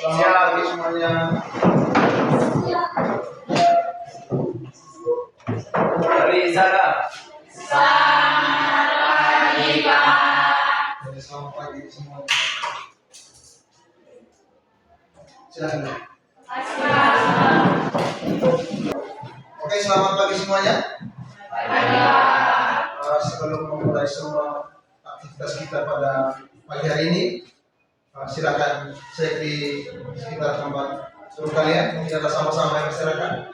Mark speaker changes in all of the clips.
Speaker 1: Selamat pagi semuanya. Dari Zara.
Speaker 2: Selamat pagi, Pak.
Speaker 1: Selamat pagi semuanya. Silakan. Oke, selamat pagi semuanya. Sebelum memulai semua aktivitas kita pada pagi hari ini, silakan cek di sekitar tempat duduk kalian, kita sama-sama masyarakat.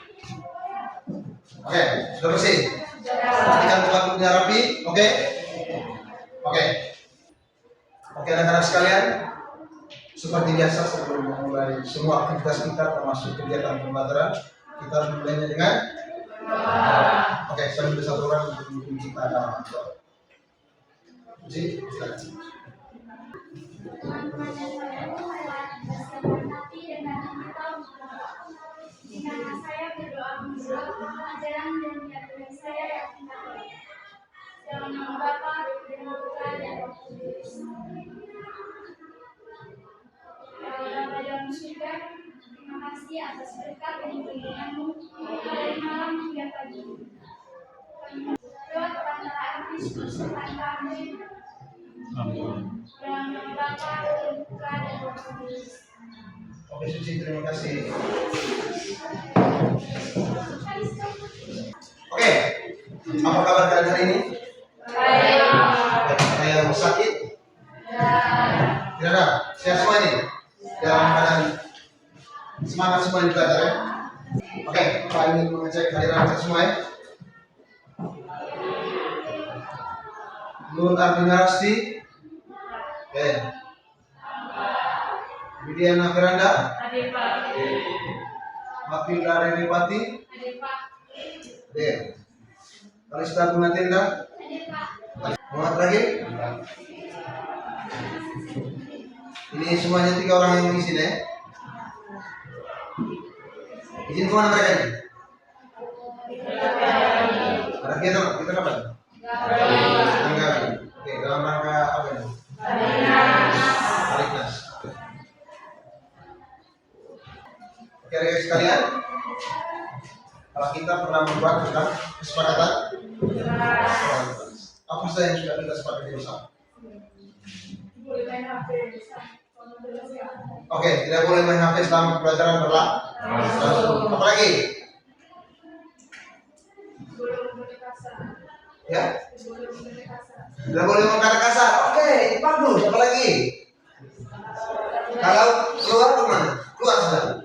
Speaker 1: Oke, sudah bersih. Pastikan tempat duduknya rapi. Oke. Oke, anak-anak sekalian, seperti biasa sebelum memulai semua aktivitas kita termasuk kegiatan pembelajaran, kita harus memulainya dengan oke, saya minta satu orang untuk mengunci pada Uji, silakan.
Speaker 2: Saya berdoa menurut ajaran dan keyakinan saya yang benar. Dalam nama Bapa dan Putra dan Roh Kudus. Ya Allah dalam surga, terima kasih atas berkat dan perlindunganmu dari malam hingga pagi. Kami berdoa kepada Kristus Tuhan kami. Dalam nama Bapa dan Putra dan Roh Kudus.
Speaker 1: Oke, Suci, terima kasih. Oke, apa kabar kalian hari ini? Baik. Ada yang sakit? Tidak ada. Sehat semua ini? Dalam keadaan semangat semua di belajar ya? Oke, Pak ingin mengecek hadiran kita semua ya. Nur Ardina Rasti. Oke. Widiana Firanda.
Speaker 2: Hadir Pak.
Speaker 1: Matilda Renipati.
Speaker 2: Hadir Pak.
Speaker 1: Hadir. Kalista Gunatinda.
Speaker 2: Hadir Pak.
Speaker 1: Muhammad lagi. Ini semuanya 3 orang yang mengisi deh. Izin kemana mereka ini? Ada kegiatan kita kapan? Enggak. Oke, dalam rangka apa ini? Hariknas. Oke, adik-adik sekalian, kalau kita pernah membuat tentang kesepakatan, apa saja yang sudah kita sepakati bersama? Oke, tidak boleh main HP selama pembelajaran berlangsung. Apa lagi? Ya? Tidak boleh mengkata kasar. Oke, bagus. Apa lagi? Kalau keluar kemana? Keluar sudah.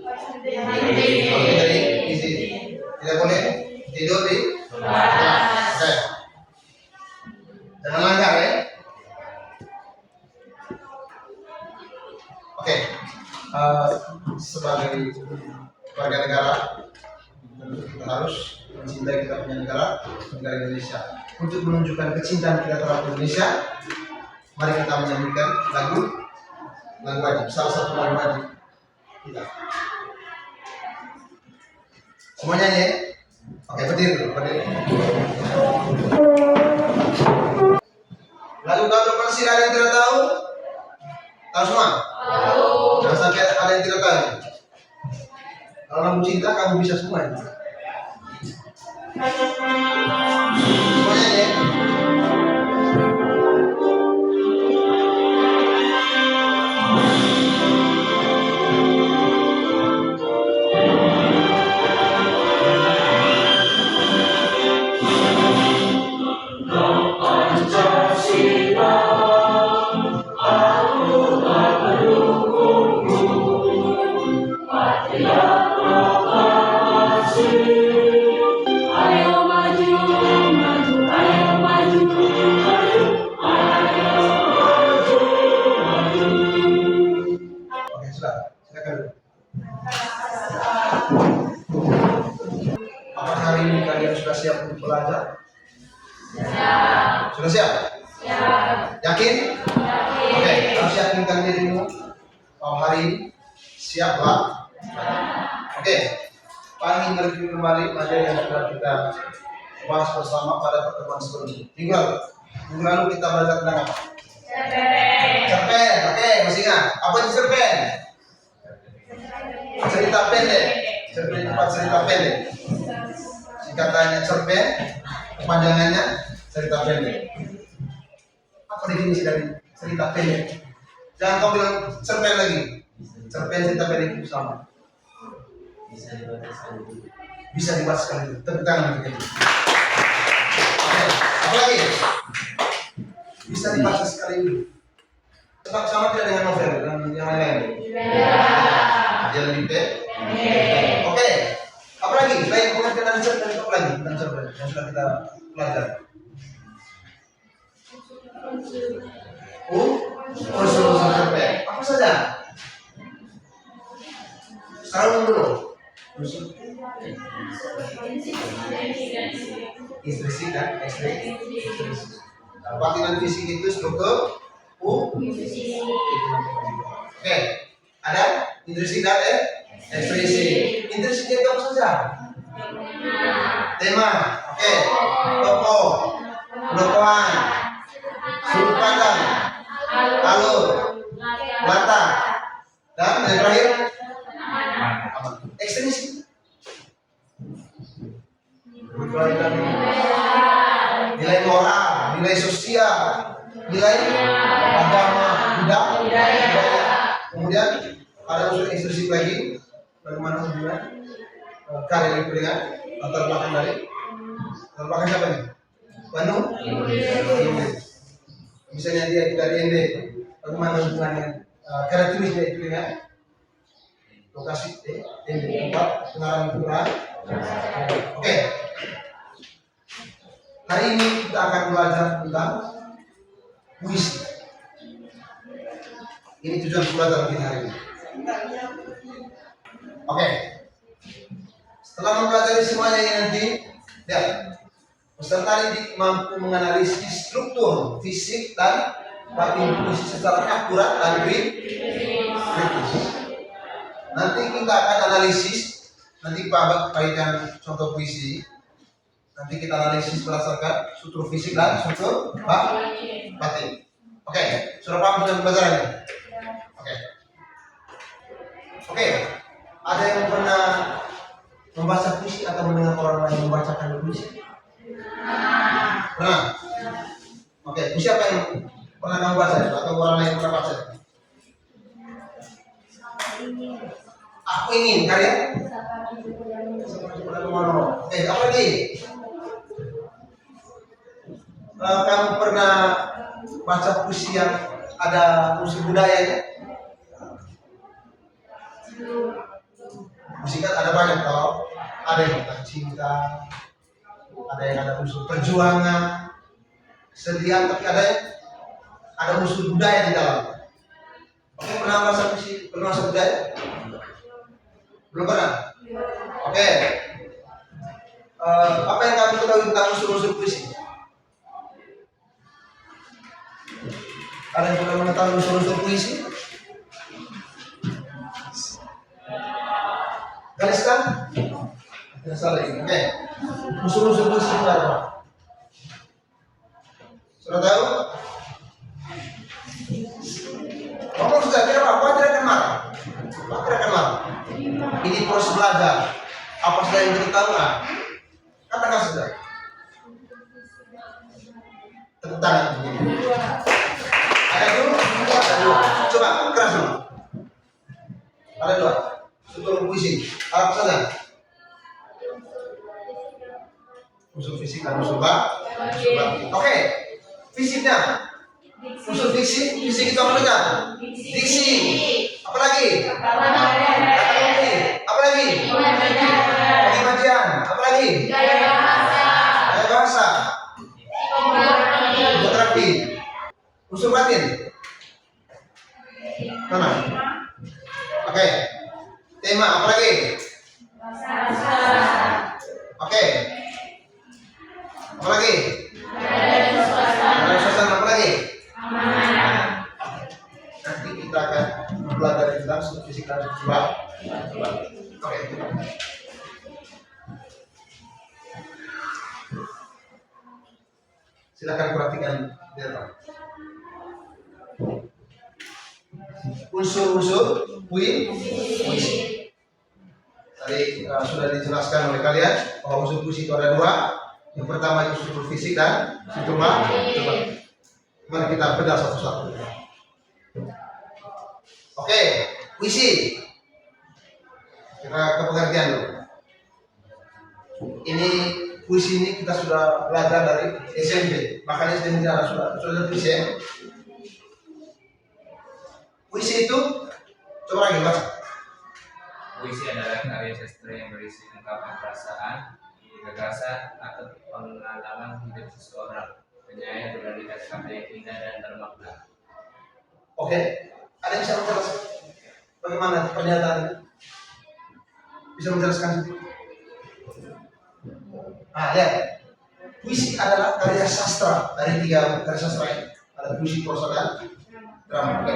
Speaker 1: Oke, dari isi. Tidak boleh tidur di kelas. Oke. Jangan langgar ya. Oke. Sebagai warga negara, tentu kita harus mencintai kita punya negara Indonesia. Untuk menunjukkan kecintaan kita terhadap Indonesia, mari kita menyanyikan lagu wajib, salah satu lagu wajib kita. Semuanya ya? Oke, berdiri dulu, berdiri. Lagu Kau Persir ada yang tidak tahu? Tahu semua? Tahu. Jangan sampai ada yang tidak tahu. Kalau lagu cinta kamu bisa semua ya? Semuanya ya? Apakah hari ini kalian sudah siap untuk belajar? Siap. Sudah siap? Siap. Yakin? Yakin. Oke, harus yakinkan dirimu bahwa hari ini siap lah. Oke, Pak ingin mereview kembali materi yang sudah kita bahas bersama pada pertemuan sebelumnya. Minggu lalu kita belajar tentang apa? Cerpen. Oke, masih ingat? Apa itu cerpen? cerita pendek. Cerpen cepat, cerita pendek. Singkatannya cerpen, kepanjangannya cerita pendek. Apa definisi dari cerita pendek? Jangan kau bilang cerpen lagi. Cerpen cerita pendek itu sama. Bisa dibaca sekali. Tepuk tangan begini. Oke, apa lagi? Bisa dibaca sekali dulu. Tetap sama tidak dengan novel dan yang lain-lain? Dia lebih pendek. Oke, apa lagi? Selain pengertian cerpen, apa lagi tentang cerpen yang sudah kita pelajari? Unsur-unsur cerpen. Apa saja? Sekarang dulu. Unsur instruksi kan? Instruksi. Batinan fisik itu struktur Oke, ada instruksi dan ekspresi. Instruksi itu apa saja? Tema. Oke. Tokoh, pendokohan, sudut pandang, alur, latar, dan yang terakhir ekstremis. Nilai moral, nilai sosial, nilai agama, budaya. Kemudian ada unsur instruksi lagi, bagaimana hubungan karya itu dengan latar belakang latar belakang siapa nih? Bandung. Misalnya dia dari ND, bagaimana hubungannya karya tulisnya itu dengan lokasi tempat pengarang Quran. Oke. Hari ini kita akan belajar tentang puisi. Ini tujuan pelajaran kita hari ini. Oke. Setelah mempelajari semuanya ini nanti, lihat peserta ini mampu menganalisis struktur fisik dan batin puisi secara akurat dan kritis. Nanti kita akan analisis, nanti Pak bagikan contoh puisi. Nanti kita analisis berdasarkan struktur fisik dan struktur batin. Oke, sudah paham dengan pelajaran ini? Oke. Ada yang pernah membaca puisi atau mendengar orang lain membacakan puisi? Pernah? Oke, puisi apa yang pernah kamu baca atau orang lain pernah baca? Aku ingin karya? Oke, apa lagi? Kamu pernah baca puisi yang ada unsur budayanya? Puisi kan ada banyak toh. Ada yang tentang cinta, ada yang ada unsur perjuangan, kesedihan, tapi ada unsur budaya di dalam. Oke, pernah baca puisi, pernah baca budaya? Belum pernah? Oke. Apa yang kamu ketahui tentang unsur-unsur puisi? Ada yang pernah mengetahui unsur-unsur puisi? Garis kan? Tidak salah ini. Oke. Unsur-unsur puisi itu apa? Sudah tahu? Ngomong sudah, tidak apa-apa, tidak akan marah. Tidak akan marah. Ini proses belajar. Apa sudah yang kita tahu? Katakan sudah. Tepuk tangan. Ada dua. Coba keras dulu. Ada dua. Struktur puisi. Apa saja? Unsur fisik dan unsur batin. Oke. Fisiknya. Unsur fisik itu apa saja? Diksi. Apa lagi? Apa lagi? Pengimajian. Apa lagi? Gaya bahasa. Terapi. Unsur batin. Mana? Oke. Tema apa lagi? Oke. Apa lagi? Ada suasana apa lagi? Nanti kita akan belajar tentang fisik dan batin. Oke. Silakan perhatikan dia. Unsur-unsur puisi. Tadi sudah dijelaskan oleh kalian bahwa unsur puisi itu ada dua. Yang pertama itu struktur fisik dan struktur matematik. Mari kita bedah satu-satu. Oke, puisi. Kita ke pengertian dulu. Ini puisi ini kita sudah belajar dari SMP. Makanya SMP sudah puisi ya. Puisi itu coba lagi baca.
Speaker 3: Puisi adalah karya sastra yang berisi ungkapan perasaan, gagasan, atau pengalaman hidup seseorang. Penyair berarti kata-kata yang indah dan bermakna.
Speaker 1: Oke, ada yang bisa menjelaskan bagaimana pernyataan ini? Bisa menjelaskan? Nah, lihat. Puisi adalah karya sastra dari tiga karya sastra ini. Ada puisi, prosa, dan drama. Oke.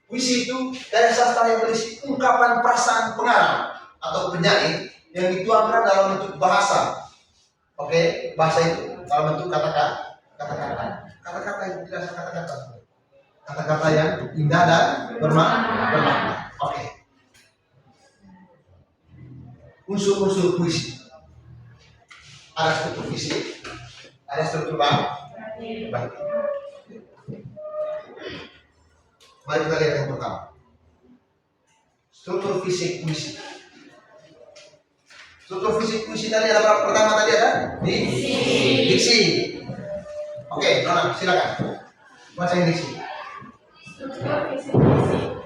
Speaker 1: Puisi itu karya sastra yang berisi ungkapan perasaan pengarang atau penyair yang dituangkan dalam bentuk bahasa. Oke, bahasa itu dalam bentuk kata-kata. Kata-kata yang tidak kata-kata. Kata-kata yang indah dan bermakna. Oke. Unsur-unsur puisi. Ada struktur fisik, ada struktur batin. Mari kita lihat yang pertama. Struktur fisik puisi. Struktur fisik puisi tadi ada berapa? Pertama tadi ada diksi. Oke, Nona, silakan. Baca yang diksi.
Speaker 4: Struktur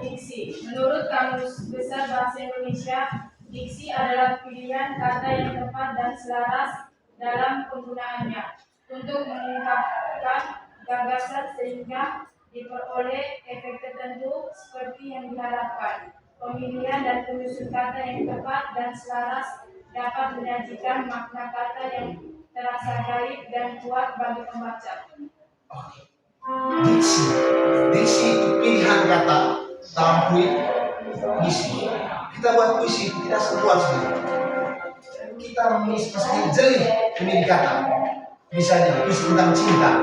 Speaker 4: diksi. Menurut Kamus Besar Bahasa Indonesia, diksi adalah pilihan kata yang tepat dan selaras dalam penggunaannya untuk mengungkapkan gagasan sehingga diperoleh efek tertentu seperti yang diharapkan. Pemilihan dan penyusun kata yang tepat dan selaras dapat menyajikan makna kata yang terasa gaib dan kuat bagi pembaca.
Speaker 1: Oke. Diksi itu pilihan kata dalam puisi. Kita buat puisi itu tidak seluas sendiri. Kita mesti jeli memilih kata. Misalnya puisi tentang cinta.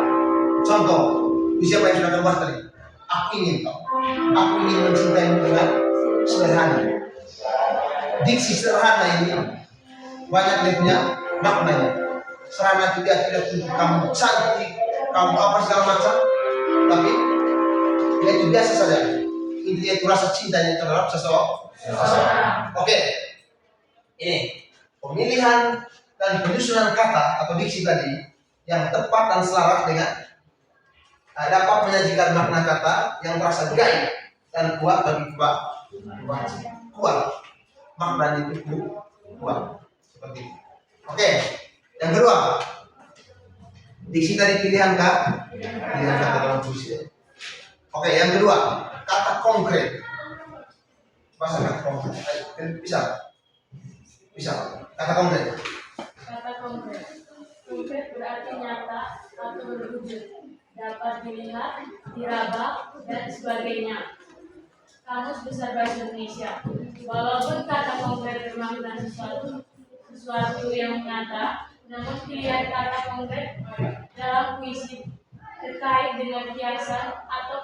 Speaker 1: Contoh, puisi apa yang sudah kamu buat tadi? Aku ingin mencintaimu dengan sederhana. Diksi sederhana ini banyak dia punya maknanya. Sederhana tidak untuk kamu cantik, kamu apa segala macam, tapi ya itu biasa saja. Intinya itu rasa cintanya terhadap seseorang. Oke, ini pemilihan dan penyusunan kata atau diksi tadi yang tepat dan selaras dengan dapat menyajikan makna kata yang terasa gaib dan kuat bagi pembaca. Kuat, maknanya itu kuat seperti itu. Oke, yang kedua, diksi tadi pilihan kata dalam puisi. Oke, yang kedua, kata konkret. Bahasa kata konkret. Bisa. Kata konkret.
Speaker 4: Kata konkret. Konkret berarti nyata atau berwujud, dapat dilihat, diraba, dan sebagainya. Kamus Besar Bahasa Indonesia. Walaupun kata konkret bermakna sesuatu yang nyata, namun pilihan kata konkret dalam puisi terkait dengan kiasan atau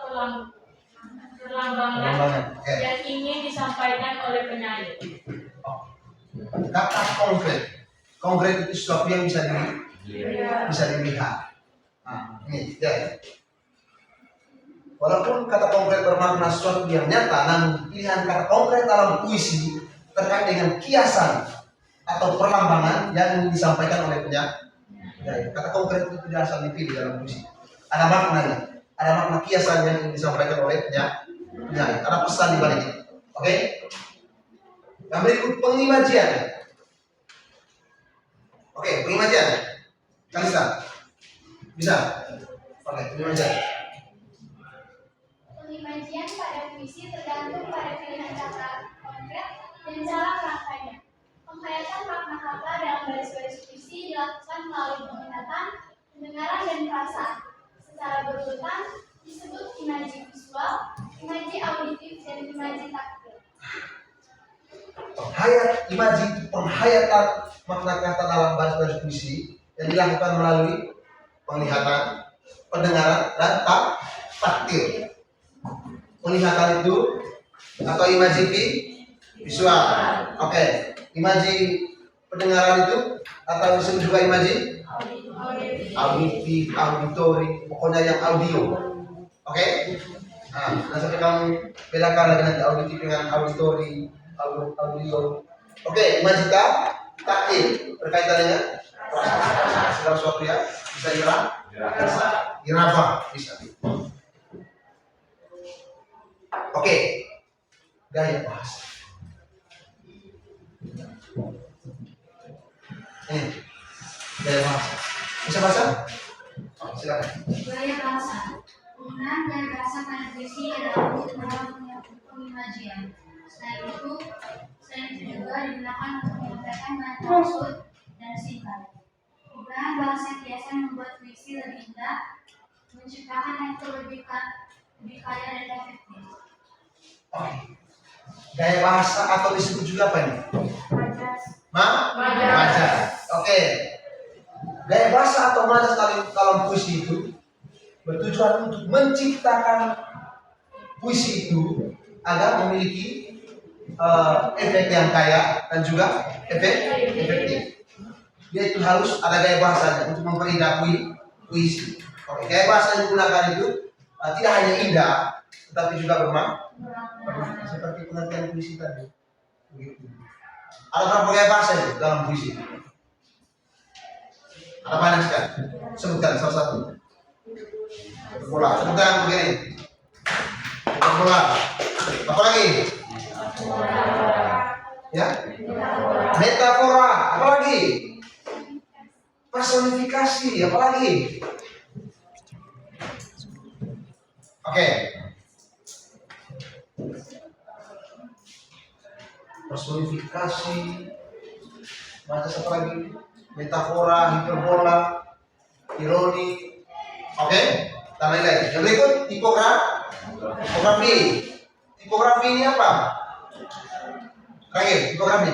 Speaker 4: perlambangan yang ingin disampaikan oleh penyair.
Speaker 1: Kata konkret itu sesuatu yang bisa dilihat. Nah, ini ya. Walaupun kata konkret bermakna sesuatu yang nyata, namun pilihan kata konkret dalam puisi terkait dengan kiasan atau perlambangan yang disampaikan oleh penyair. Kata konkret itu tidak asal dipilih dalam puisi. Ada maknanya, ada makna kiasan yang disampaikan oleh penyair. Ada pesan di balik itu. Oke? Yang berikut pengimajian. Oke, pengimajian. Kalista, bisa? Oke, pengimajian.
Speaker 2: Pengimajian pada puisi tergantung pada pilihan kata konkret dan cara merangkainya. Penghayatan makna kata dalam baris-baris puisi dilakukan melalui penglihatan, pendengaran, dan perasaan. Secara berurutan disebut imaji visual, imaji auditif, dan imaji taktil.
Speaker 1: Imaji itu penghayatan makna kata dalam baris-baris puisi yang dilakukan melalui penglihatan, pendengaran, dan taktil. Penglihatan itu atau imaji visual. Oke. Imaji pendengaran itu atau disebut juga imaji auditif, auditori, pokoknya yang audio. Oke? Nah, sampai kamu bedakan lagi nanti auditif dengan auditori, audio. Oke, imaji taktil berkaitan dengan segala sesuatu ya, bisa diraba, bisa. Oke, gaya bahasa. Ini gaya bahasa. Bisa bahasa? Oh, silakan.
Speaker 2: Gaya bahasa. Penggunaan gaya bahasa pada puisi adalah untuk dalam pengimajian. Selain itu juga digunakan untuk menyampaikan bahan maksud dan singkat. Penggunaan bahasa biasa membuat puisi lebih indah, menciptakan yang lebih kaya dan efektif.
Speaker 1: Oke. Gaya bahasa atau disebut juga apa ini? Majas. Oke. Gaya bahasa atau majas dalam puisi itu bertujuan untuk menciptakan puisi itu agar memiliki efek yang kaya dan juga efektif. Dia itu harus ada gaya bahasanya untuk memperindah puisi. Oke, gaya bahasa yang digunakan itu tidak hanya indah, tetapi juga bermakna seperti pengertian puisi tadi. Begitu. Ada berapa gaya bahasa itu dalam puisi? Ada banyak sekali. Sebutkan salah satu. Bola, sebutkan begini. Bola. Apa lagi? Ya. Metafora. Apa lagi? Personifikasi. Apa lagi? Oke. Personifikasi. Macam apa lagi? Metafora, hiperbola, ironi. Oke, dan lain-lain. Yang berikut tipografi. Tipografi ini apa? Tipografi.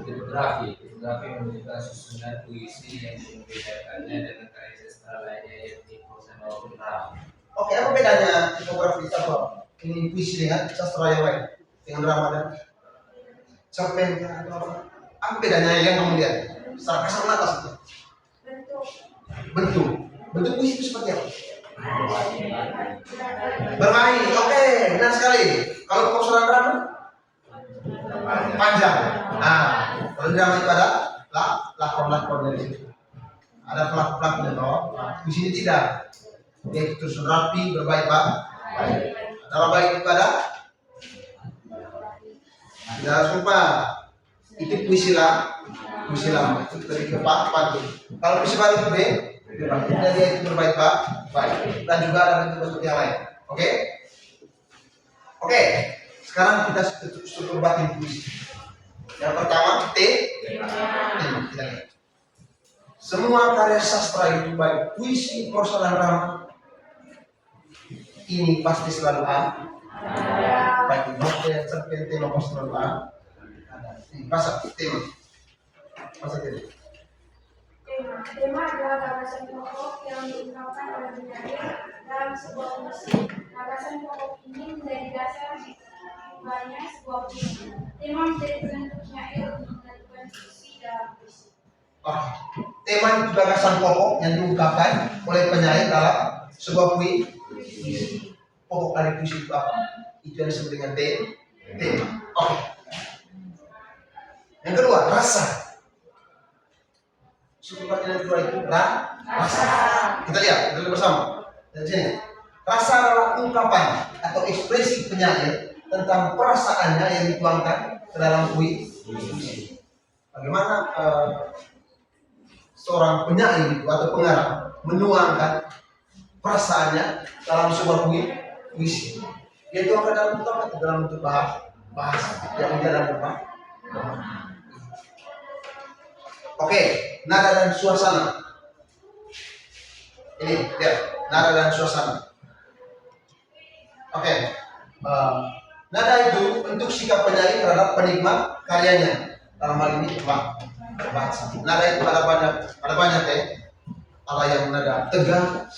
Speaker 3: Tipografi menunjukkan susunan puisi yang membedakannya dengan karya sastra lainnya yakni prosa maupun drama.
Speaker 1: Oke, apa bedanya tipografi sama ini puisi dengan sastra yang lain? Dengan drama dan cerpen atau apa? Apa bedanya yang kemudian? Secara kasar atas itu. Bentuk puisi itu seperti apa? Bermain. Oke, benar sekali. Kalau prosa drama panjang. Kalau drama itu ada lakon dari situ. Ada pelak-pelaknya toh. Di sini tidak. Dia terus rapi, berbaik-baik. Ada baik pada tidak sumpah. Itu puisi lama itu dari pantun. Kalau puisi baru itu dan dia itu baik dan juga ada bentuk-bentuk yang lain. Oke. Sekarang kita struktur batin puisi. Yang pertama tema. Semua karya sastra itu baik puisi, prosa dan drama ini pasti selalu ada. Baik novel, cerpen, tema pasti selalu ada. Bahasa tema.
Speaker 2: Tema adalah gagasan pokok yang diungkapkan oleh penyair dalam sebuah puisi. Gagasan pokok ini menjadi dasar banyak sebuah puisi. Tema menjadi bentuk penyair untuk menentukan puisi dalam puisi.
Speaker 1: Tema itu gagasan pokok yang diungkapkan oleh penyair dalam sebuah puisi. Pokok dari puisi itu apa? Itu yang disebut dengan tema. Yang kedua, rasa. Struktur yang kedua itu rasa. Kita lihat bersama. Dari sini. Rasa adalah ungkapan atau ekspresi penyair tentang perasaannya yang dituangkan ke dalam puisi. Bagaimana seorang penyair itu atau pengarang menuangkan perasaannya dalam sebuah puisi. Dia tuangkan dalam bentuk apa? Dalam bentuk bahasa yang dalam bentuk. Oke, nada dan suasana. Ini lihat, nada dan suasana. Nada itu bentuk sikap penyair terhadap penikmat karyanya. Dalam hal ini bahasa. Nada itu ada banyak ya. Ada yang nada tegang,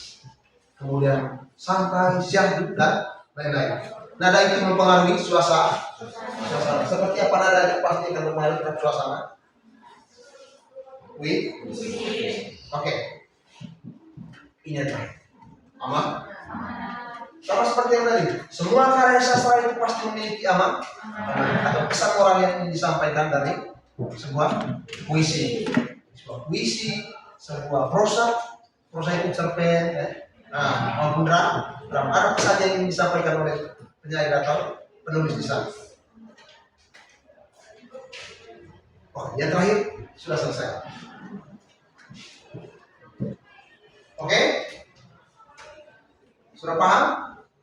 Speaker 1: kemudian santai, syahdu dan lain-lain. Nada itu mempengaruhi suasana. Seperti apa nada itu pasti akan mempengaruhi terhadap suasana. Oke. Ini adalah aman. Sama seperti yang tadi, semua karya sastra itu pasti memiliki aman atau pesan moral yang disampaikan dari sebuah puisi. Sebuah puisi, sebuah prosa itu cerpen, ya. Maupun drama. Ada pesan yang ingin disampaikan oleh penyair atau penulis di sana. Oh, yang terakhir sudah selesai. Oke? Sudah paham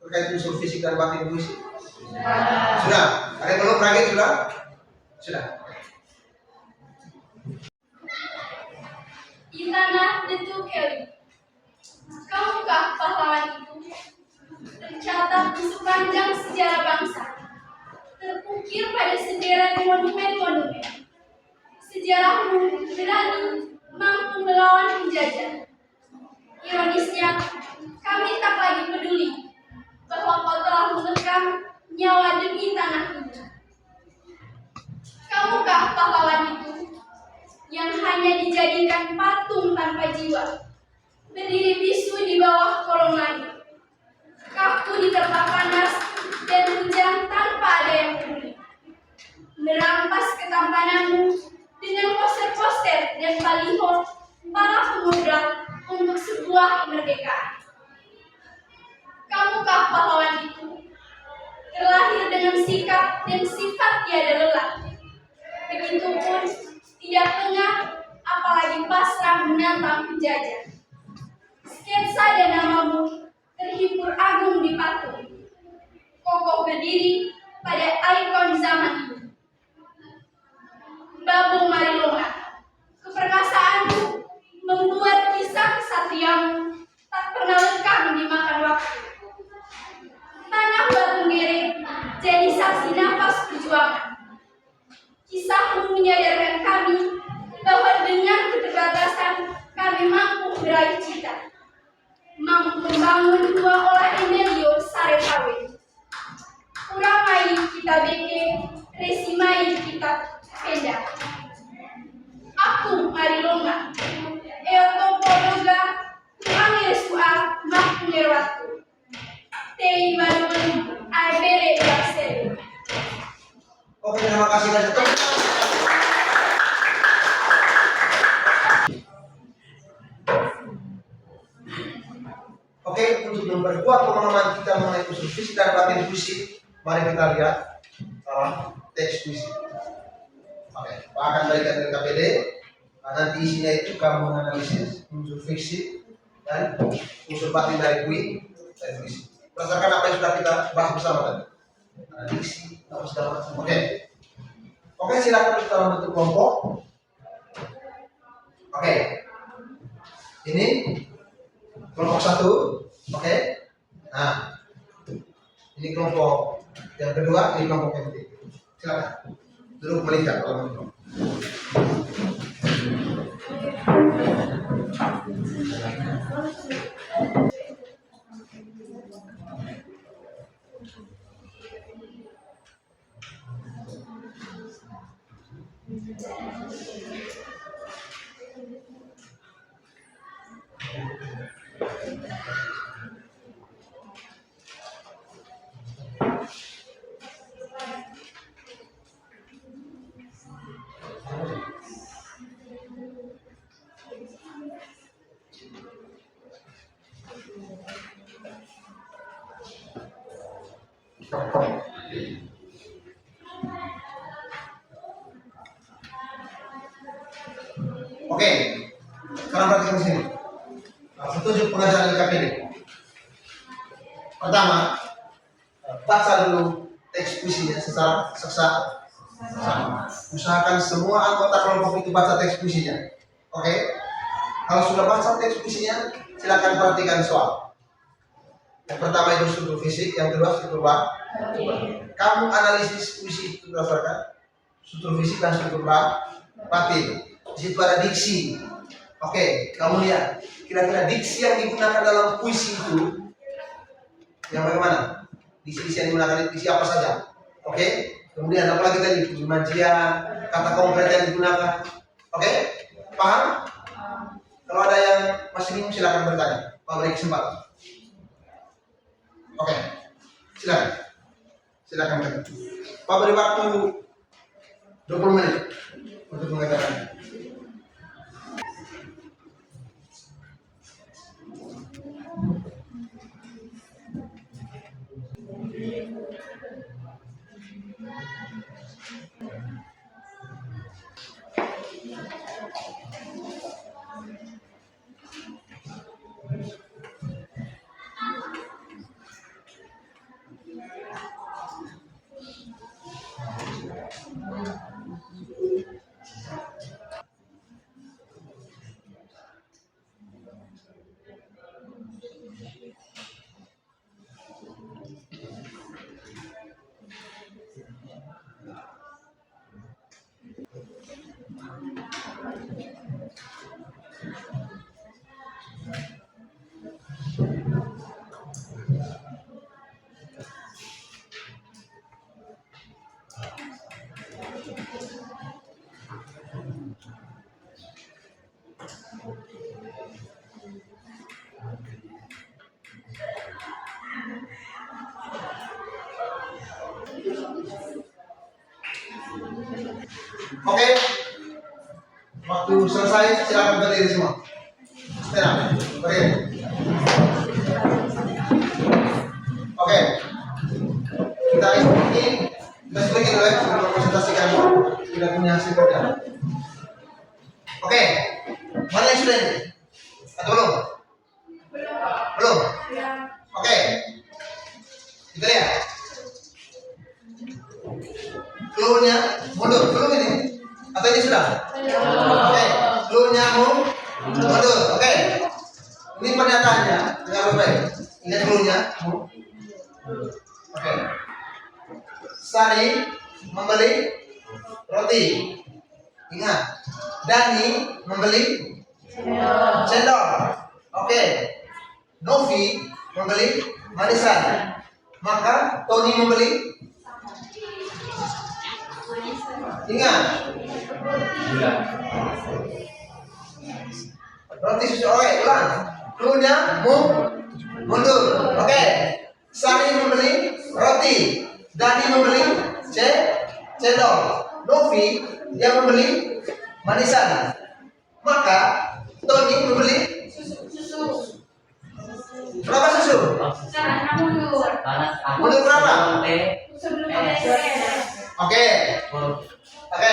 Speaker 1: terkait unsur fisik dan batin puisi? Sudah. Ada yang belum terakhir sudah? Sudah.
Speaker 2: Di tanah detu Kelly, kaukah pahlawan itu? Tercatat di sepanjang sejarah bangsa, terukir pada sederet monumen-monumen. Sejarahmu berani mampu melawan penjajah. Ironisnya, kami tak lagi peduli bahwa kau telah mengekang nyawa demi tanah ini. Kamukah pahlawan itu yang hanya dijadikan patung tanpa jiwa, berdiri bisu di bawah kolong langit, kaku di terpa panas dan hujan tanpa ada yang peduli, merampas ketampananmu dengan poster-poster dan baliho para pemuda untuk sebuah kemerdekaan. Kamukah pahlawan itu terlahir dengan sikap dan sifat tiada lelah, begitupun tidak lengah apalagi pasrah menantang penjajah. Sketsa dan namamu terhibur agung di patung, kokoh berdiri pada ikon zaman ini. Babung Marilonga, keperkasaanmu membuat kisah kesatriamu tak pernah lekang dimakan waktu. Tanah Batunggere jadi saksi nafas perjuangan. Kisahmu menyadarkan kami bahwa dengan keterbatasan kami mampu meraih cita, mampu membangun dua olah Emilio Sarekawe. Uramai kita beke, resimai kita penda. Aku Marilonga, Eotopologa, Tuangir Sua, Makunirwatu. Tei Marilonga, Aibere Basel.
Speaker 1: Oke, terima kasih dan itu. Oke, untuk memperkuat pemahaman kita mengenai unsur fisik dan batin puisi, mari kita lihat teks puisi. Oke, Pak akan berikan dari KPD. Nanti isinya itu kamu menganalisis unsur fisik dan unsur batin dari puisi. Berdasarkan apa yang sudah kita bahas bersama tadi. Diksi, apa segala macam. Oke, silakan kita membentuk kelompok. Oke, ini kelompok 1. Oke, nah ini kelompok yang kedua, ini kelompok yang ketiga. Silakan duduk melingkar kalau mau. Oke, sekarang perhatikan di sini. Setuju pengajaran LKPD. Pertama, baca dulu teks puisinya secara seksama. Usahakan semua anggota kelompok itu baca teks puisinya. Oke? Kalau sudah baca teks puisinya, silakan perhatikan soal. Yang pertama itu struktur fisik, yang kedua struktur batin. Kamu analisis puisi itu berdasarkan struktur fisik dan struktur batin. Di situ ada diksi. Oke, kamu lihat kira-kira diksi yang digunakan dalam puisi itu yang bagaimana? Diksi yang digunakan diksi apa saja. Oke? Kemudian apa lagi tadi? Imajian, kata konkret yang digunakan. Oke? Paham? Kalau ada yang masih bingung silakan bertanya. Pak beri kesempatan. Oke. Silakan. Silakan bertanya. Pak beri waktu 20 menit untuk mengatakan. Oke, waktu selesai silakan berdiri semua. Stand up, berdiri. Oke, kita ini sedikit dulu ya sebelum mempresentasikan kita punya hasil kerja. Oke, mana yang sudah ini? Atau belum? Belum. Oke, kita lihat. Clue-nya mundur, belum ini? Atau ini sudah? Oke, clue-nya mundur. Oke. Ini pernyataannya dengan baik. Ingat clue-nya. Oke. Sari membeli roti. Ingat. Dani membeli cendol. Oke. Novi membeli manisan. Maka Tony membeli. Ingat. Roti susu. Oke, ulang. Clue-nya mundur. Oke. Sari membeli roti. Dani membeli cendol. Novi dia membeli manisan. Maka Tony membeli susu. Berapa susu? Mundur berapa? Oke. Oke.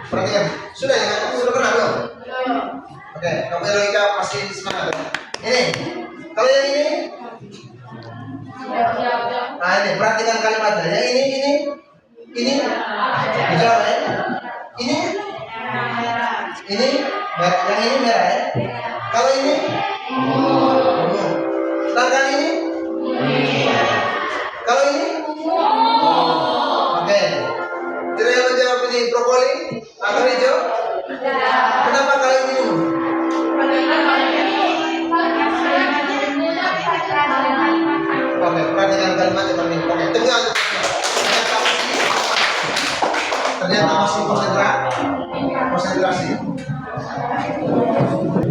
Speaker 1: Perhatikan. Sudah ya? Sudah pernah belum? Oke. Kamu logika pasti semangat. Ini. Kalau yang ini? Nah ini perhatikan kalimatnya. Yang ini. Dijawab ya. Ini. Yang ini merah ya. Kalau ini? Sedangkan ini? Kalau ini? Oke. Tidak yang menjawab ini brokoli atau hijau? Kenapa kalau ini? Oke, perhatikan kalimatnya penting. Oke, tengah. Ternyata masih konsentrasi.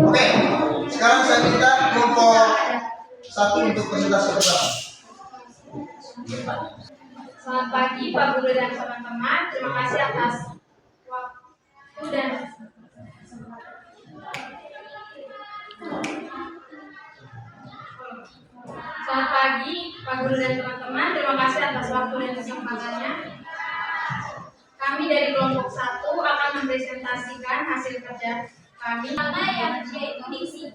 Speaker 1: Oke, sekarang saya minta kelompok 1 untuk presentasi pertama.
Speaker 2: Selamat pagi Pak Guru dan teman-teman. Terima kasih atas waktu dan Selamat pagi Pak Guru dan teman-teman. Terima kasih atas waktu dan kesempatannya. Kami dari kelompok 1 akan mempresentasikan hasil kerja kami.
Speaker 5: Pertama yaitu diksi.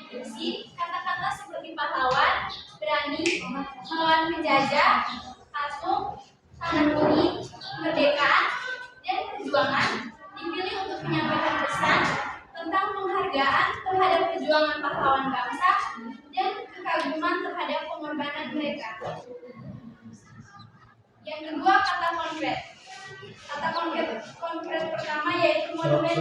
Speaker 5: Diksi, kata-kata seperti pahlawan, berani, melawan penjajah, atung, tangan kuning, kemerdekaan, dan perjuangan dipilih untuk menyampaikan pesan tentang penghargaan terhadap perjuangan pahlawan bangsa dan kekaguman terhadap pengorbanan mereka. Yang kedua, kata konkret. Kata konkret pertama yaitu monumen.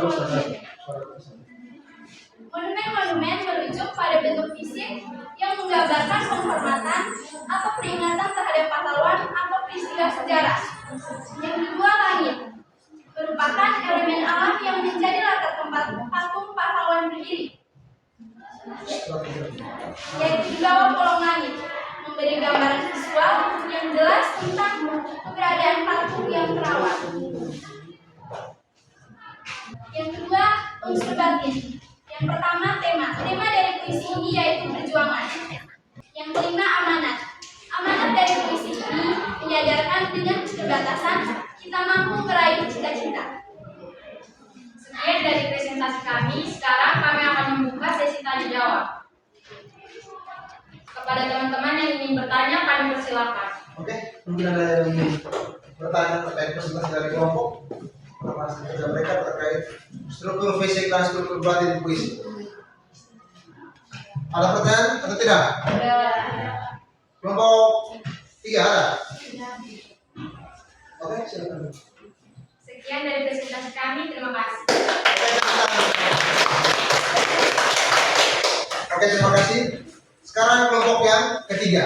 Speaker 5: Monumen-monumen merujuk pada bentuk fisik yang menggambarkan penghormatan atau peringatan terhadap pahlawan atau peristiwa sejarah. Yang kedua, langit merupakan elemen alam yang menjadi latar tempat patung pahlawan berdiri. Yaitu di bawah kolong langit memberi gambaran visual yang jelas tentang keberadaan patung yang terawat. Yang kedua, unsur batin. Yang pertama, tema dari puisi ini yaitu perjuangan. Yang kelima, amanat. Amanat dari puisi ini menyadarkan dengan keterbatasan kita mampu meraih cita-cita.
Speaker 4: Sekian dari presentasi kami. Sekarang kami akan membuka sesi tanya jawab. Kepada teman-teman yang ingin bertanya, kami persilakan.
Speaker 1: Oke, mungkin ada yang ingin bertanya terkait presentasi dari kelompok, informasi kerja mereka terkait struktur fisik dan struktur batin puisi. Ada pertanyaan atau tidak? Kelompok 3 ada? Oke, silakan.
Speaker 4: Sekian dari presentasi kami. Terima kasih.
Speaker 1: Oke, terima kasih. Sekarang kelompok yang ketiga.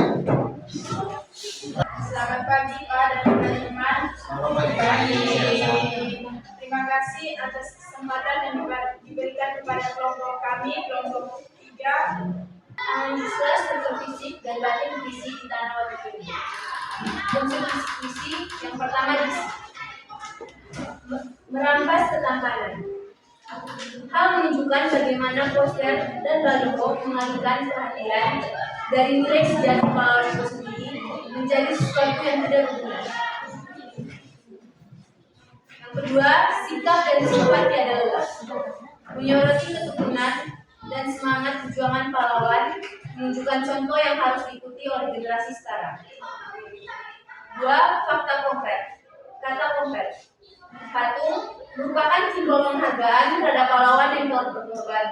Speaker 4: Selamat pagi Pak dan teman-teman.
Speaker 1: Selamat pagi.
Speaker 4: Terima kasih atas kesempatan yang diberikan kepada kelompok kami, kelompok 3,
Speaker 5: Analisa struktur fisik dan batin puisi di tanah waktu ini. Unsur puisi yang pertama merampas ketampanan. Hal menunjukkan bagaimana poster dan baliho mengalihkan perhatian dari nilai sejati pahlawan itu sendiri menjadi sesuatu yang tidak berguna. Yang kedua, sikap dan sifat tiada lelah. Menyoroti keturunan dan semangat perjuangan pahlawan menunjukkan contoh yang harus diikuti oleh generasi sekarang. 2. Fakta konkret. Kata konkret. Patung merupakan simbol penghargaan terhadap pahlawan yang telah berkorban.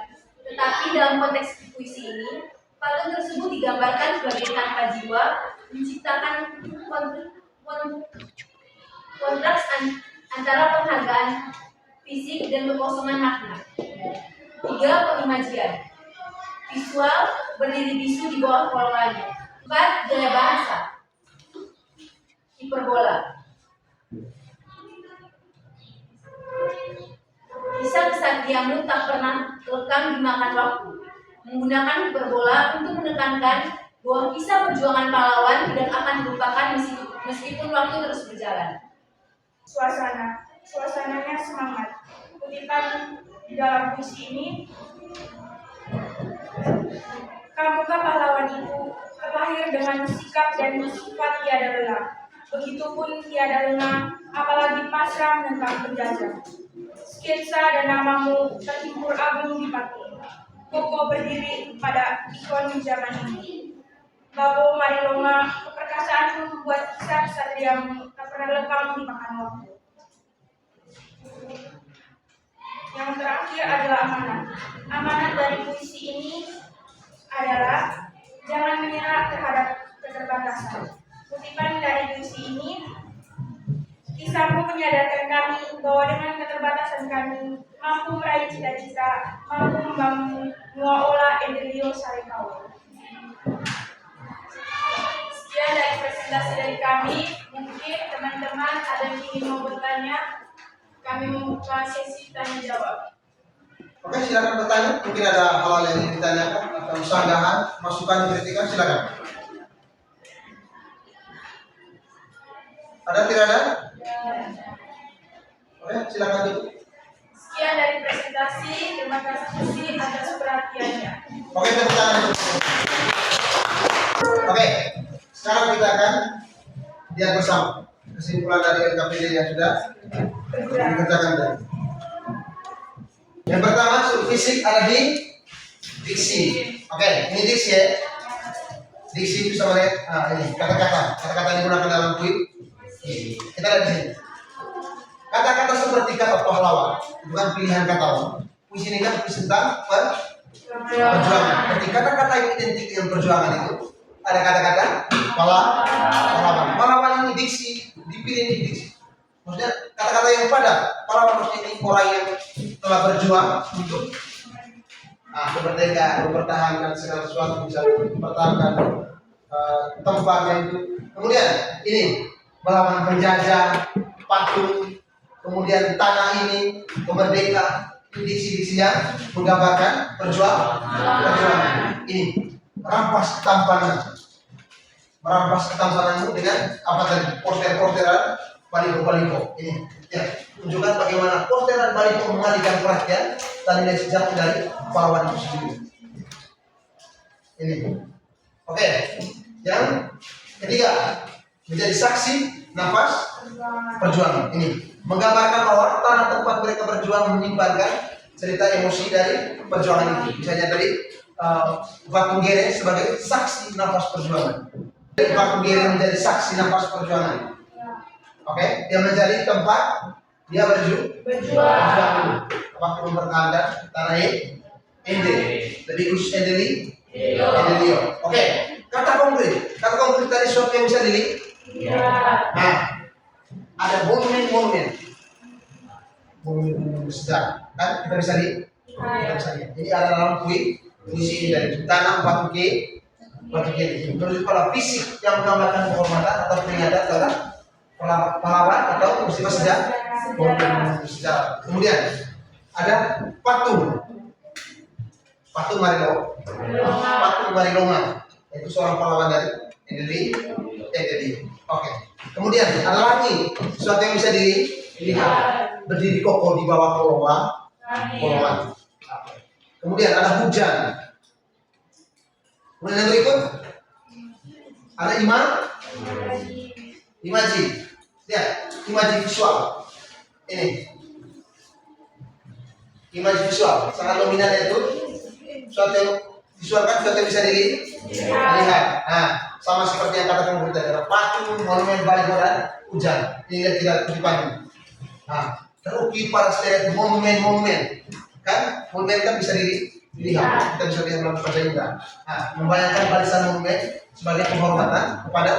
Speaker 5: Tetapi dalam konteks puisi ini, patung tersebut digambarkan sebagai tanpa jiwa, menciptakan kontras antara penghargaan fisik dan kekosongan makna. 3. Pengimajian. Visual berdiri bisu di bawah kolong langit. 4. Gaya bahasa. Hiperbola. Kisah kesatria tak pernah lekang dimakan waktu. Menggunakan hiperbola untuk menekankan bahwa kisah perjuangan pahlawan tidak akan dilupakan meskipun waktu terus berjalan.
Speaker 4: Suasananya semangat. Kutipan di dalam puisi ini, Pramuka pahlawan itu terlahir dengan sikap dan sifat tiada lelah. Begitupun tiada lengah, apalagi pasrah menentang penjajah. Sketsa dan namamu terhimpur agung di patung. Kokoh berdiri pada ikon zaman ini. Babo Marilonga, keperkasaanmu membuat kisah kesatriamu tak pernah lekang dimakan waktu. Yang terakhir adalah amanat. Amanat dari puisi ini adalah jangan menyerah terhadap keterbatasan. Kutipan dari puisi ini, kisahmu menyadarkan kami bahwa dengan keterbatasan kami mampu meraih cita-cita, mampu membangun Nuaola Endelio Sarekau. Sekian dari presentasi dari kami. Mungkin teman-teman ada yang ingin mau bertanya, kami membuka sesi tanya jawab.
Speaker 1: Oke, silakan bertanya. Mungkin ada hal-hal yang ingin ditanyakan atau sanggahan, masukan, kritikan, silakan. Ada tidak ada? Oke, silakan dulu.
Speaker 4: Sekian dari presentasi. Terima kasih atas perhatiannya.
Speaker 1: Oke, tepuk tangan. Oke, sekarang kita akan lihat bersama kesimpulan dari LKPD yang sudah dikerjakan tadi. Yang pertama, fisik ada di diksi. Oke, ini diksi ya. Diksi itu sama lihat, ini kata-kata yang digunakan dalam puisi. Kita lihat di sini. Kata-kata seperti kata pahlawan, bukan pilihan kata. Puisi ini kan puisi tentang perjuangan. Berarti kata-kata yang identik dengan perjuangan itu ada kata-kata pahlawan. Pahlawan ini diksi, dipilih di diksi. Maksudnya kata-kata yang padat. Pahlawan maksudnya ini orang yang telah berjuang untuk mempertahankan segala sesuatu, bisa mempertahankan tempatnya itu. Kemudian ini melawan penjajah, patuh, kemudian tanah ini, kemerdekaan, diksi-diksi yang menggambarkan perjuangan. Ini merampas ketampananmu dengan apa tadi? Porter-porteran, baliho-baliho. Ini ya, tunjukkan bagaimana porteran baliho mengalihkan perhatian dan nilai sejarah dari pahlawan itu sendiri. Ini. Oke. Yang ketiga, menjadi saksi nafas perjuangan. Ini menggambarkan bahwa tanah tempat mereka berjuang menyimpankan cerita emosi dari perjuangan itu. Misalnya tadi Batu Gere sebagai saksi nafas perjuangan. Batu Gere menjadi saksi nafas perjuangan. Oke, dia menjadi tempat dia berjuang. Waktu mempertahankan tanah Ende, lebih khusus Endelio. Oke, kata konkret tadi sesuatu yang bisa dilihat. Nah, ada monumen sejarah, kan kita bisa lihat. Ini ada dalam puisi ini dari tanah Batu Gere. Menurut pola fisik yang menggambarkan kehormatan atau peringatan terhadap pahlawan atau peristiwa sejarah. Kemudian ada patung Marilonga, itu seorang pahlawan dari Endelio. Oke. Kemudian ada lagi sesuatu yang bisa dilihat, berdiri kokoh di bawah kolongan. Kemudian ada hujan. Kemudian yang berikut ada imaji. Lihat, imaji visual. Ini imaji visual sangat dominan, yaitu suatu yang visualkan, suatu yang bisa dilihat. Nah, sama seperti yang katakan kita, ada patung, monumen, baliho dan hujan. Ini tidak kutipannya. Nah, terukir pada setiap monumen, kan? Monumen kan bisa dilihat, kita bisa lihat melalui bahasa indra. Nah, membayangkan barisan monumen sebagai penghormatan kepada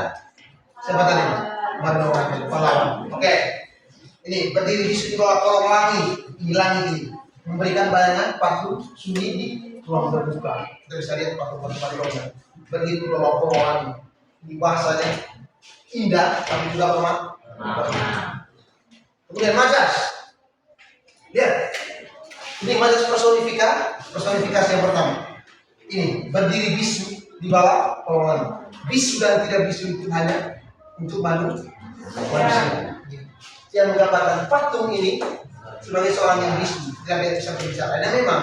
Speaker 1: siapa tadi? Pahlawan. Oke. Ini berdiri di bawah kolong langit ini, memberikan bayangan patung sunyi di ruang terbuka. Kita bisa lihat patung-patung Marilonga berdiri di bawah kolong langit. Ini bahasanya indah, tapi juga lemah. Kemudian majas. Lihat. Ini majas personifikasi yang pertama. Ini berdiri bisu di bawah kolong langit. Bisu dan tidak bisu itu hanya untuk manusia. Yang menggambarkan patung ini sebagai seorang yang bisu, tidak bisa berbicara. Dan memang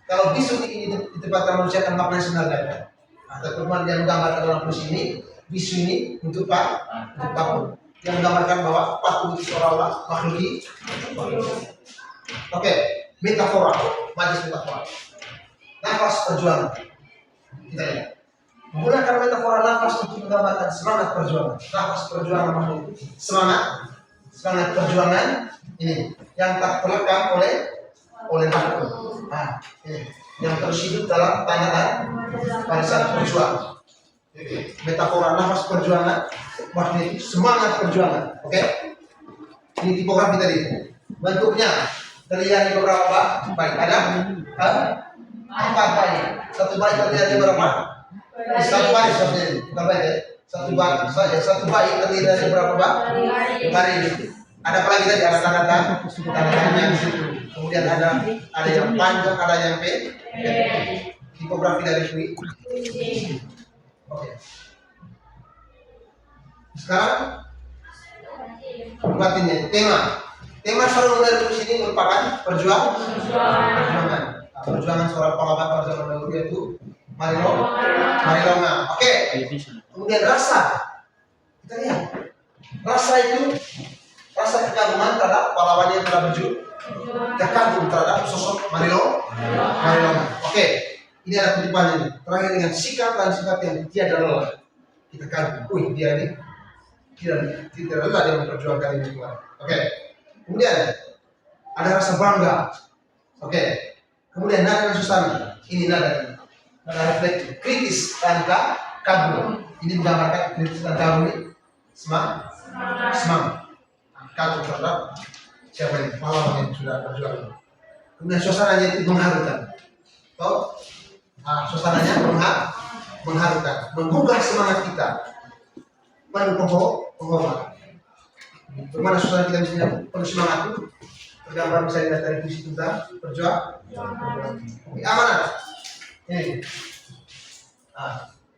Speaker 1: kalau bisu ini ditempatkan manusia kan maknanya sebenarnya. Atau teman yang menggambarkan dalam puisi ini, bisu ini untuk patung. Yang menggambarkan bahwa patung itu seolah-olah makhluk. Oke, metafora, majas metafora. Nafas perjuangan. Kita lihat. Menggunakan metafora nafas untuk menggambarkan semangat perjuangan. Nafas perjuangan makhluk. Semangat perjuangan ini yang tak terlekam oleh waktu. Nah, ini yang terus hidup dalam tanah dan barisan perjuangan. Metafora nafas perjuangan, maksudnya semangat perjuangan. Oke? Ini tipografi tadi. Bentuknya terlihat di beberapa baik. Ada 4 baik. Satu baik terlihat di berapa? Satu baik seperti ini. Bukan baik ya. Satu baik terdiri dari berapa baris? Ada apa lagi tadi? Ada tanda yang di situ. Kemudian ada yang panjang, ada yang pendek. Tipografi dari puisi. Oke. Sekarang batinnya tema selalu dari puisi ini merupakan perjuangan. Perjuangan seorang pahlawan pada zaman dahulu yaitu Marilonga. Oke. Kemudian rasa. Kita lihat. Rasa itu rasa kekaguman terhadap pahlawan yang telah berjuang. Kagum terhadap sosok Marilonga. Oke. Ini ada kutipannya ini. Terakhir dengan sikap dan sifat yang tiada lelah. Kita kagum. Dia ini tidak lelah dia memperjuangkan ini semua. Oke. Kemudian ada rasa bangga. Oke. Kemudian nada dan susana. Ini nada ini. Nada reflektif, kritis dan kagum. Ini menggambarkan kritis dan kagum ini semangat. Kagum terhadap siapa ini? Pahlawan yang sudah berjuang. Kemudian suasananya itu mengharukan. Tahu? Suasananya mengharukan, menggugah semangat kita. Penghormat. Bagaimana suasana kita misalnya penuh semangat itu? Tergambar bisa dilihat dari puisi tentang amanat. Ini.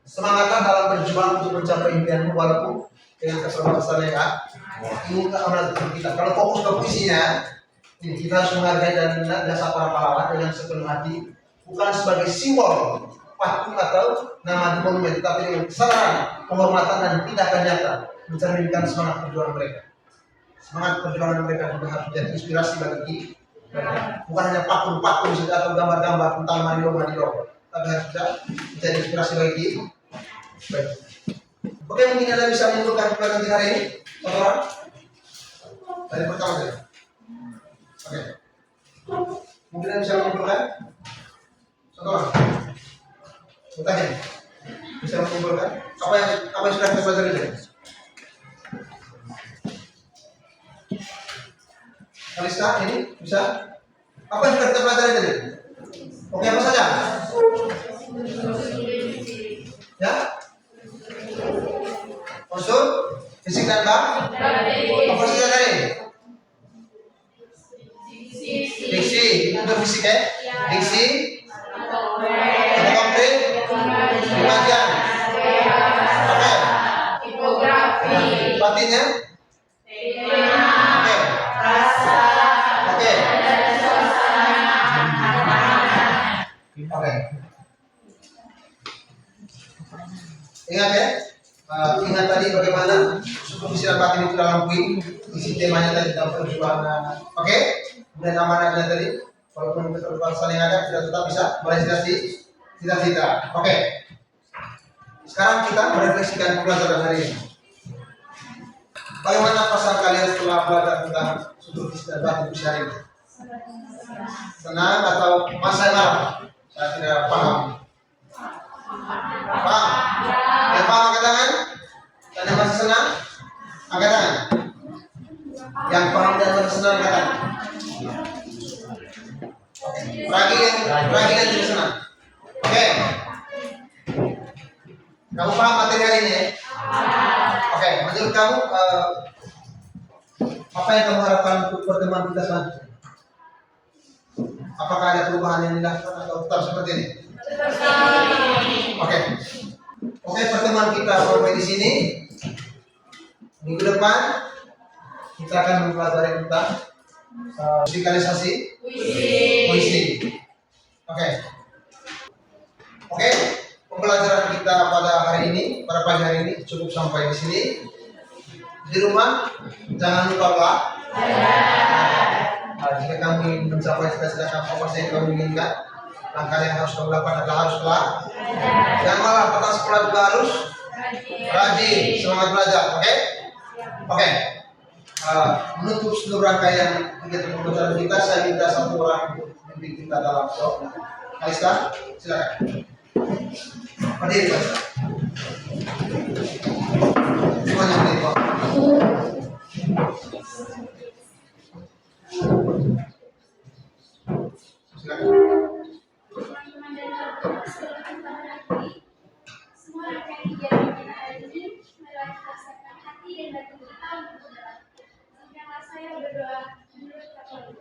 Speaker 1: Semangatlah dalam berjuang untuk mencapai impianmu walaupun dengan keterbatasan yang ini amanat kita. Kalau fokus ke puisinya, ini kita harus menghargai dan jasa para pahlawan dengan sepenuh hati, bukan sebagai simbol patung atau nama di monumen, tetapi dengan kesadaran, penghormatan dan tindakan nyata mencerminkan semangat perjuangan mereka. Semangat perjuangan mereka juga harus menjadi inspirasi bagi kita. Bukan hanya patung-patung atau gambar-gambar tentang Mario, tapi harus juga menjadi inspirasi bagi kita. Baik. Oke, mungkin Anda bisa menentukan pelajaran hari ini, saudara. Dari pertama saja. Oke. Mungkin Anda bisa menentukan, saudara. Bertanya, bisa menyimpulkan apa yang sudah kita pelajari tadi? Kalista, ini bisa? Apa yang sudah kita pelajari tadi? Oke, apa saja? Ya? Unsur fisik dan apa saja tadi? Diksi, untuk fisik ya? Diksi, konkret, pengajian, oke. Batinnya, oke. Oke. Oke. Ingat ya, ingat tadi bagaimana suku dan batin itu dalam isi temanya tadi dalam perjuangan. Oke, kemudian amanahnya tadi, walaupun keterbatasan yang ada, kita tetap bisa merealisasi cita-cita. Oke. Sekarang kita merefleksikan pelajaran hari ini. Bagaimana perasaan kalian setelah belajar tentang suku dan batin itu hari ini? Senang atau masih marah? Saya tidak paham. Paham? Yang paham angkat tangan? Dan yang masih senang? Angkat tangan. Yang paham dan masih senang angkat tangan. Ragi dan tidak senang. Oke. Kamu paham materi hari ini? Oke. Menurut kamu apa yang kamu harapkan untuk pertemuan kita selanjutnya? Apakah ada perubahan yang dilakukan atau tetap seperti ini? Oke. Oke, pertemuan kita sampai di sini. Minggu depan kita akan mempelajari tentang musikalisasi puisi. Oke. Oke, pembelajaran kita pada hari ini, pada pagi hari ini cukup sampai di sini. Di rumah jangan lupa jika kamu ingin mencapai cita-cita kamu apa yang kamu inginkan, langkah yang harus kamu lakukan adalah harus sekolah. Jangan malah tentang sekolah juga harus rajin, semangat belajar. Oke? Oke. Menutup seluruh rangkaian kegiatan pembelajaran kita, saya minta satu orang untuk memimpin kita dalam doa. Kalista, silakan. Berdiri, Kalista. Semuanya berdiri, Pak.
Speaker 2: Teman-teman dan saudara sebelum kita berakhir, semua rangkaian kegiatan kita hari ini adalah kita siapkan hati dan batin kita untuk berdoa. Izinkanlah saya berdoa menurut Katolik.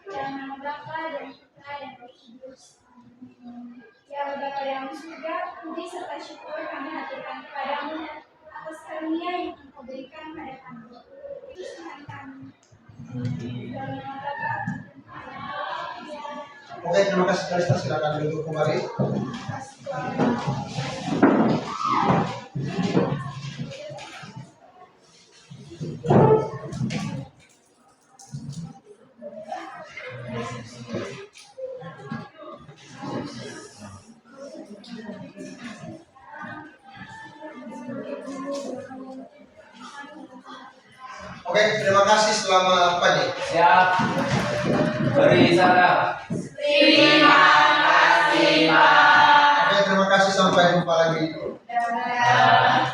Speaker 2: Dalam nama Bapa dan Putra dan Roh Kudus. Ya Allah Bapa yang di surga, puji serta syukur kami haturkan kepadamu atas karunia yang Engkau berikan pada kami. Terus Tuhan kami. Dalam nama Bapa.
Speaker 1: Oke, terima kasih Kalista, silakan duduk kembali. Oke, terima kasih, selamat pagi.
Speaker 3: Siap. Beri salam.
Speaker 4: Terima kasih, Pak.
Speaker 1: Oke, terima kasih, sampai jumpa lagi.
Speaker 4: Dan